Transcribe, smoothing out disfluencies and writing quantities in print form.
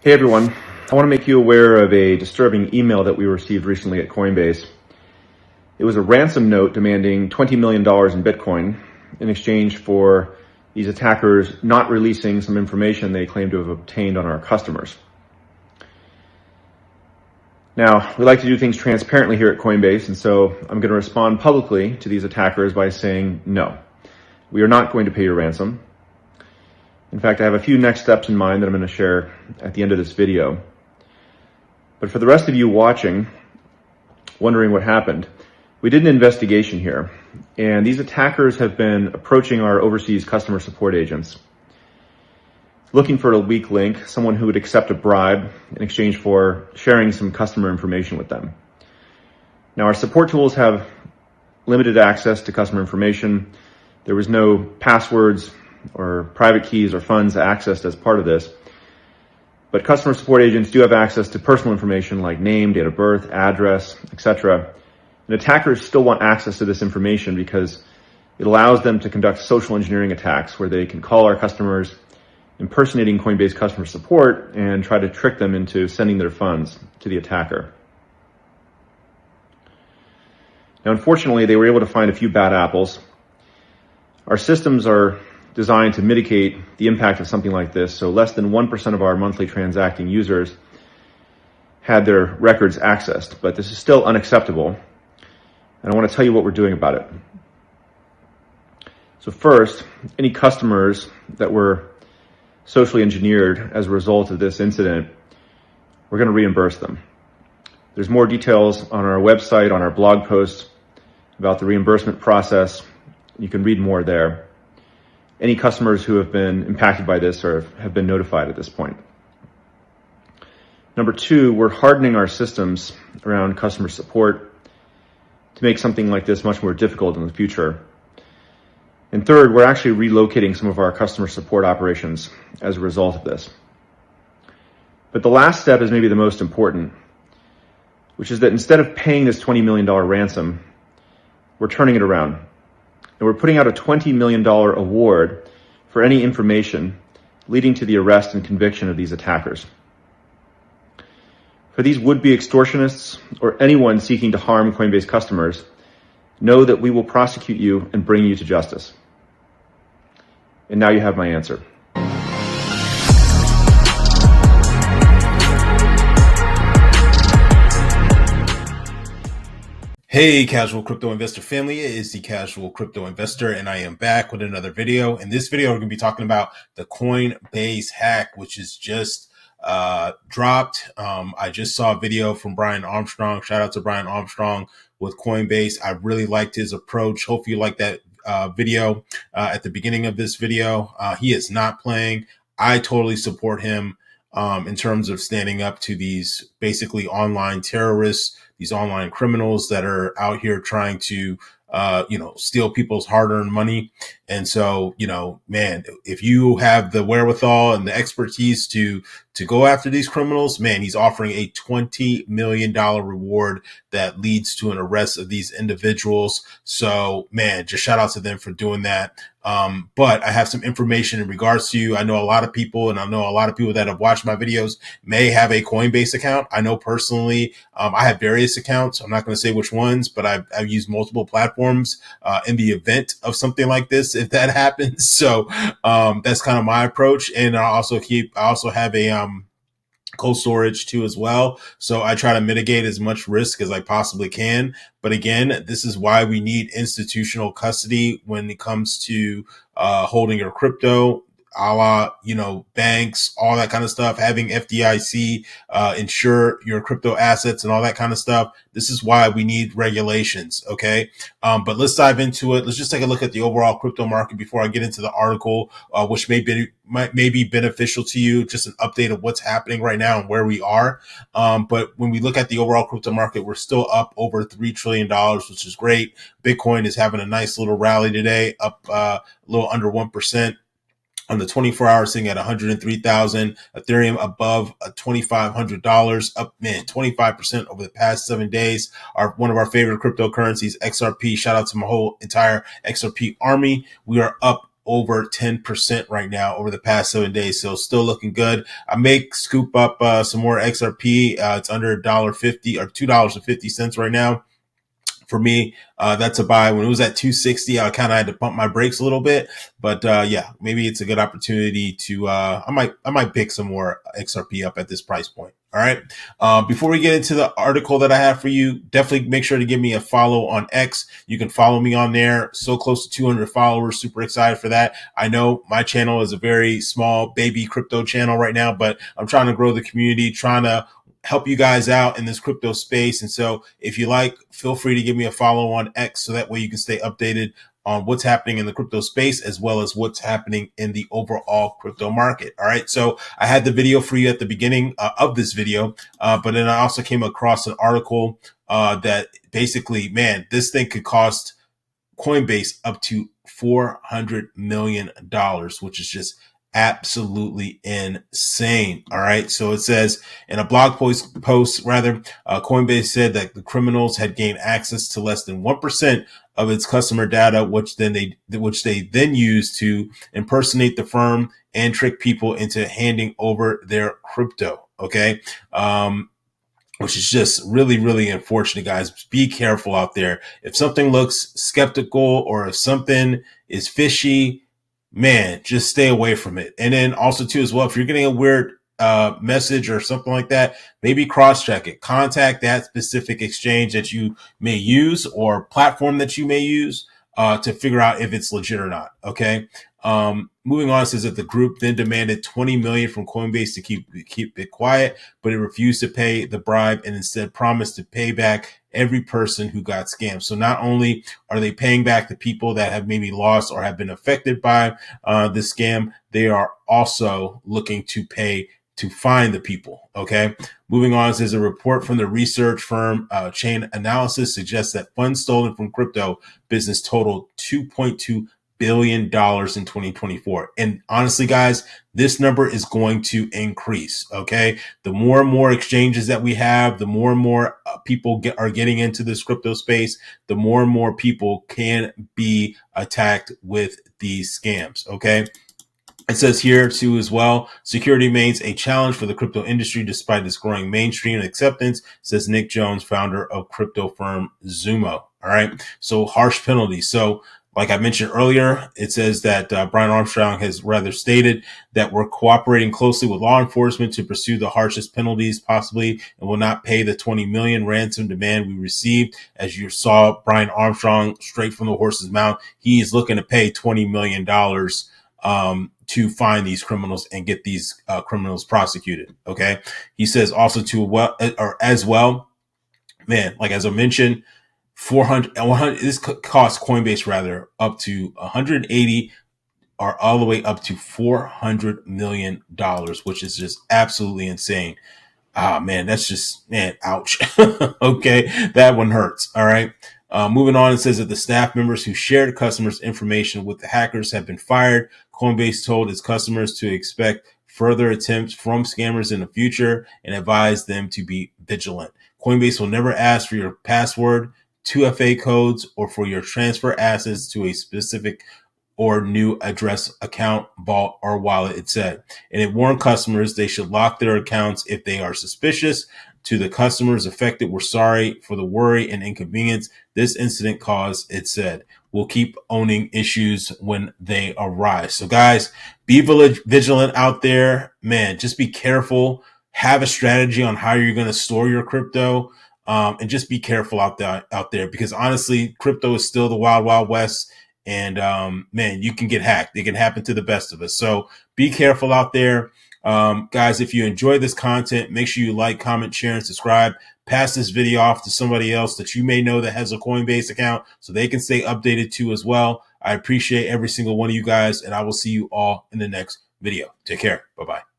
Hey everyone, I want to make you aware of a disturbing email that we received recently at Coinbase. It was a ransom note demanding $20 million in Bitcoin in exchange for these attackers not releasing some information they claim to have obtained on our customers. Now, we like to do things transparently here at Coinbase, and so I'm going to respond publicly to these attackers by saying no. We are not going to pay your ransom. In fact, I have a few next steps in mind that I'm going to share at the end of this video. But for the rest of you watching, wondering what happened, we did an investigation here, and these attackers have been approaching our overseas customer support agents, looking for a weak link, someone who would accept a bribe in exchange for sharing some customer information with them. Now, our support tools have limited access to customer information. There was no passwords or private keys or funds accessed as part of this. But customer support agents do have access to personal information like name, date of birth, address, etc. And attackers still want access to this information because it allows them to conduct social engineering attacks where they can call our customers, impersonating Coinbase customer support, and try to trick them into sending their funds to the attacker. Now, unfortunately, they were able to find a few bad apples. Our systems are designed to mitigate the impact of something like this, so less than 1% of our monthly transacting users had their records accessed, but this is still unacceptable, and I want to tell you what we're doing about it. So first, any customers that were socially engineered as a result of this incident, we're going to reimburse them. There's more details on our website, on our blog post about the reimbursement process. You can read more there. Any customers who have been impacted by this or have been notified at this point. Number two, we're hardening our systems around customer support to make something like this much more difficult in the future. And third, we're actually relocating some of our customer support operations as a result of this. But the last step is maybe the most important, which is that instead of paying this $20 million ransom, we're turning it around. And we're putting out a $20 million award for any information leading to the arrest and conviction of these attackers. For these would-be extortionists or anyone seeking to harm Coinbase customers, know that we will prosecute you and bring you to justice. And now you have my answer. Hey, casual crypto investor family, it is the casual crypto investor, and I am back with another video. In this video, we're going to be talking about the Coinbase hack, which is just dropped. I just saw a video from Brian Armstrong. Shout out to Brian Armstrong with Coinbase. I really liked his approach. Hope you like that video at the beginning of this video. He is not playing. I totally support him in terms of standing up to these basically online terrorists, these online criminals that are out here trying to, steal people's hard-earned money. And so, man, if you have the wherewithal and the expertise to go after these criminals, man, he's offering a $20 million reward that leads to an arrest of these individuals. So, man, just shout out to them for doing that. But I have some information in regards to you. I know a lot of people, and I know a lot of people that have watched my videos may have a Coinbase account. I know personally, I have various accounts. I'm not going to say which ones, but I've used multiple platforms in the event of something like this, if that happens. So that's kind of my approach. And I also have a cold storage too as well. So I try to mitigate as much risk as I possibly can. But again, this is why we need institutional custody when it comes to holding your crypto, a la, banks, all that kind of stuff, having FDIC insure your crypto assets and all that kind of stuff. This is why we need regulations. Okay. But let's dive into it. Let's just take a look at the overall crypto market before I get into the article, which may be beneficial to you. Just an update of what's happening right now and where we are. But when we look at the overall crypto market, we're still up over $3 trillion, which is great. Bitcoin is having a nice little rally today, up a little under 1%. On the 24 hour sitting at 103,000, Ethereum above $2,500, up 25% over the past 7 days. One of our favorite cryptocurrencies, XRP. Shout out to my whole entire XRP army. We are up over 10% right now over the past 7 days. So still looking good. I may scoop up some more XRP. It's under $1.50 or $2.50 right now. For me, that's a buy. When it was at 260, I kind of had to pump my brakes a little bit, but yeah, maybe it's a good opportunity to. I might pick some more XRP up at this price point. All right. Before we get into the article that I have for you, definitely make sure to give me a follow on X. You can follow me on there. So close to 200 followers. Super excited for that. I know my channel is a very small baby crypto channel right now, but I'm trying to grow the community, trying to help you guys out in this crypto space. And so if you like, feel free to give me a follow on X so that way you can stay updated on what's happening in the crypto space as well as what's happening in the overall crypto market. All right. So I had the video for you at the beginning of this video, but then I also came across an article that basically, man, this thing could cost Coinbase up to $400 million, which is just absolutely insane. All right. So it says in a blog post, Coinbase said that the criminals had gained access to less than 1% of its customer data, which they then used to impersonate the firm and trick people into handing over their crypto. Okay. Which is just really, really unfortunate, guys. Be careful out there. If something looks skeptical or if something is fishy, man, just stay away from it. And then also too, as well, if you're getting a weird message or something like that, maybe cross-check it. Contact that specific exchange that you may use or platform that you may use to figure out if it's legit or not. Okay. Moving on, it says that the group then demanded $20 million from Coinbase to keep it quiet, but it refused to pay the bribe and instead promised to pay back every person who got scammed. So not only are they paying back the people that have maybe lost or have been affected by this scam, they are also looking to pay to find the people. Okay. Moving on, it says a report from the research firm Chain Analysis suggests that funds stolen from crypto business totaled $2.2 billion in 2024. And honestly, guys, this number is going to increase. Okay. The more and more exchanges that we have, the more and more people are getting into this crypto space, the more and more people can be attacked with these scams. Okay. It says here too as well, security remains a challenge for the crypto industry despite its growing mainstream acceptance, says Nick Jones, founder of crypto firm Zumo. All right. So harsh penalties. So like I mentioned earlier, it says that Brian Armstrong has rather stated that we're cooperating closely with law enforcement to pursue the harshest penalties possibly and will not pay the $20 million ransom demand we received. As you saw, Brian Armstrong, straight from the horse's mouth, he is looking to pay $20 million to find these criminals and get these criminals prosecuted. Okay. He says also as well, man, like as I mentioned, 100, this costs Coinbase rather up to 180 or all the way up to $400 million, which is just absolutely insane. Ah, man, that's just, man, ouch. Okay. That one hurts. All right. Moving on, it says that the staff members who shared customers' information with the hackers have been fired. Coinbase told its customers to expect further attempts from scammers in the future and advised them to be vigilant. Coinbase will never ask for your password, 2FA codes, or for your transfer assets to a specific or new address, account, vault, or wallet, it said. And it warned customers they should lock their accounts if they are suspicious. To the customers affected, we're sorry for the worry and inconvenience this incident caused, it said. We'll keep owning issues when they arise. So guys, be vigilant out there. Man, just be careful. Have a strategy on how you're going to store your crypto. And just be careful out there because honestly, crypto is still the wild, wild west. And man, you can get hacked. It can happen to the best of us. So be careful out there. Guys, if you enjoy this content, make sure you like, comment, share, and subscribe. Pass this video off to somebody else that you may know that has a Coinbase account so they can stay updated too as well. I appreciate every single one of you guys, and I will see you all in the next video. Take care. Bye-bye.